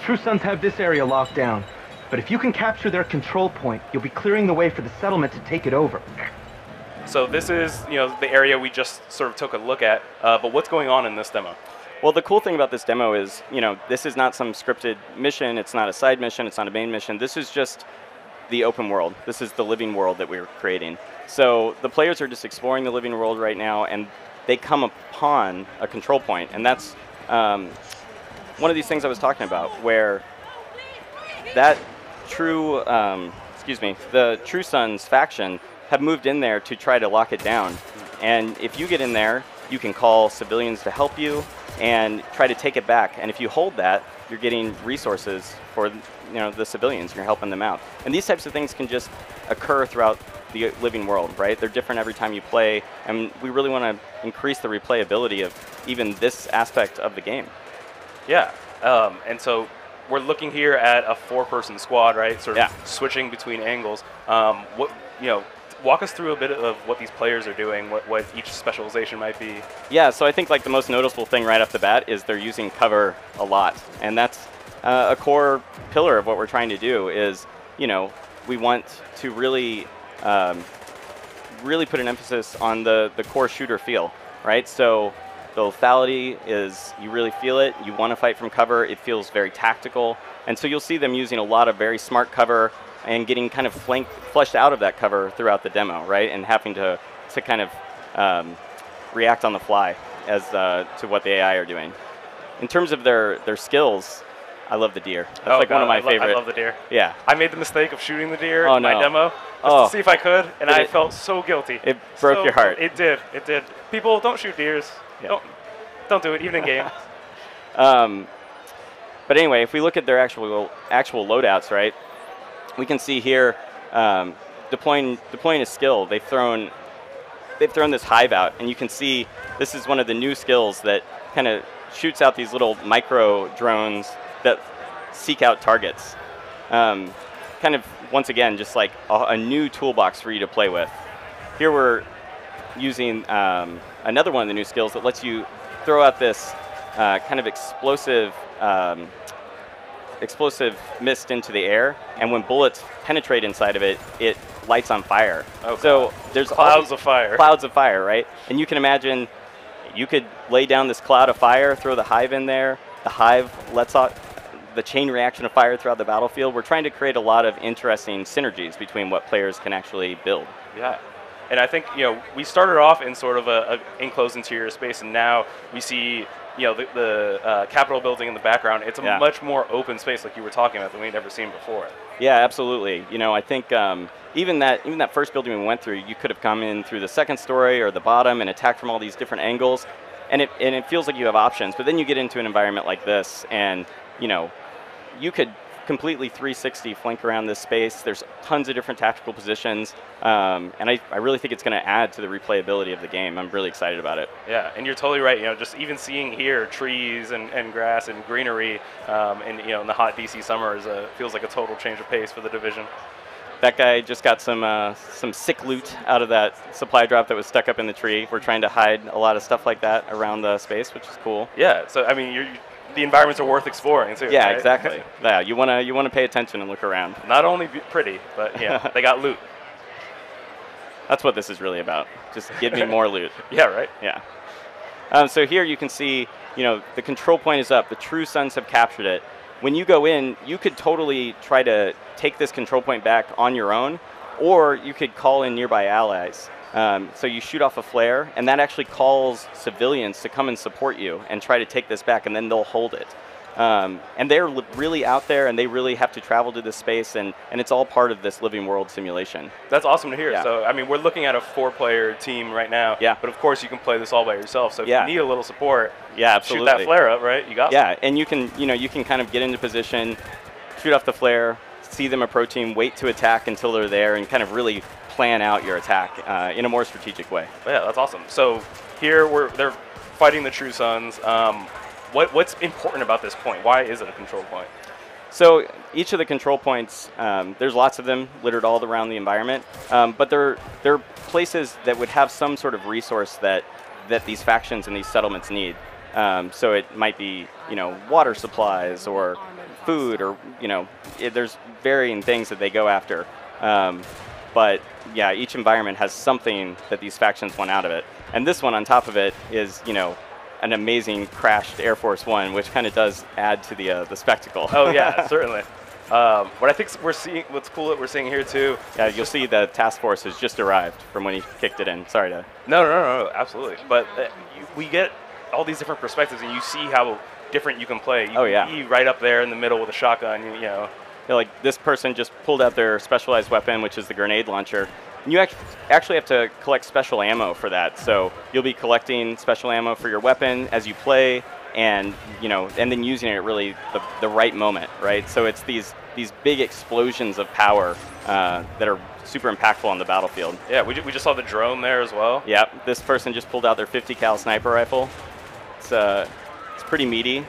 True Sons have this area locked down. But if you can capture their control point, you'll be clearing the way for the settlement to take it over. So this is, the area we just sort of took a look at. But what's going on in this demo? Well, the cool thing about this demo is, this is not some scripted mission. It's not a side mission. It's not a main mission. This is just the open world. This is the living world that we're creating. So the players are just exploring the living world right now, and they come upon a control point. And that's one of these things I was talking about, where that the True Sons faction have moved in there to try to lock it down. And if you get in there, you can call civilians to help you and try to take it back. And if you hold that, you're getting resources for the civilians, and you're helping them out. And these types of things can just occur throughout the living world, right? They're different every time you play, and we really want to increase the replayability of even this aspect of the game. Yeah, and so we're looking here at a 4-person squad, right? Sort of switching between angles. Walk us through a bit of what these players are doing, what each specialization might be. Yeah, so I think the most noticeable thing right off the bat is they're using cover a lot, and that's a core pillar of what we're trying to do. Is we want to really put an emphasis on the core shooter feel, right? So the lethality is, you really feel it. You want to fight from cover. It feels very tactical. And so you'll see them using a lot of very smart cover and getting kind of flushed out of that cover throughout the demo, right? And having to kind of react on the fly as to what the AI are doing. In terms of their skills, I love the deer. That's one of my favorite. I love the deer. Yeah. I made the mistake of shooting the deer in my demo just to see if I could, and I felt so guilty. It broke your heart. It did. It did. People, don't shoot deers. Yeah. Don't do it, even in game. But anyway, if we look at their actual loadouts, right, we can see here deploying a skill. They've thrown this hive out, and you can see this is one of the new skills that kind of shoots out these little micro drones that seek out targets. Kind of, once again, just like a new toolbox for you to play with. Here we're using another one of the new skills that lets you throw out this kind of explosive mist into the air, and when bullets penetrate inside of it, it lights on fire. Okay. So there's clouds of fire. Clouds of fire, right? And you can imagine you could lay down this cloud of fire, throw the hive in there. The hive lets out the chain reaction of fire throughout the battlefield. We're trying to create a lot of interesting synergies between what players can actually build. Yeah. And I think, we started off in sort of a enclosed interior space, and now we see, the Capitol building in the background. It's a much more open space, like you were talking about, than we'd ever seen before. Yeah, absolutely. I think even that first building we went through, you could have come in through the second story or the bottom and attacked from all these different angles, and it feels like you have options. But then you get into an environment like this, and you could completely 360 flank around this space. There's tons of different tactical positions, and I really think it's going to add to the replayability of the game. I'm really excited about it. Yeah, and you're totally right. Just even seeing here trees and grass and greenery, in the hot DC summer feels like a total change of pace for the Division. That guy just got some sick loot out of that supply drop that was stuck up in the tree. We're trying to hide a lot of stuff like that around the space, which is cool. Yeah, so I mean, the environments are worth exploring too. Yeah, right? exactly. Yeah, you wanna pay attention and look around. Not only pretty, but they got loot. That's what this is really about. Just give me more loot. Yeah, right. Yeah. So here you can see, the control point is up. The True Sons have captured it. When you go in, you could totally try to take this control point back on your own, or you could call in nearby allies. So you shoot off a flare, and that actually calls civilians to come and support you and try to take this back, and then they'll hold it. And they're really out there, and they really have to travel to this space, and it's all part of this living world simulation. That's awesome to hear. Yeah. So, I mean, we're looking at a 4-player team right now, but of course you can play this all by yourself. So if you need a little support, absolutely. shoot that flare up, right? You got it. And you can kind of get into position, shoot off the flare, see them approaching, wait to attack until they're there, and kind of really plan out your attack in a more strategic way. Yeah, that's awesome. So here they're fighting the True Sons. What's important about this point? Why is it a control point? So each of the control points, there's lots of them littered all around the environment, but they're places that would have some sort of resource that these factions and these settlements need. So it might be water supplies or food, or there's varying things that they go after. But yeah, each environment has something that these factions want out of it. And this one on top of it is, an amazing crashed Air Force One, which kind of does add to the spectacle. Oh yeah, certainly. What I think what's cool that we're seeing here too. Yeah, you'll see the task force has just arrived from when he kicked it in. Sorry to. No, absolutely. But we get all these different perspectives, and you see how different you can play. You can be right up there in the middle with a shotgun, Like this person just pulled out their specialized weapon, which is the grenade launcher. And you actually have to collect special ammo for that. So you'll be collecting special ammo for your weapon as you play, and and then using it at really the right moment, right? So it's these big explosions of power that are super impactful on the battlefield. Yeah, we just saw the drone there as well. Yeah, this person just pulled out their 50 cal sniper rifle. It's pretty meaty.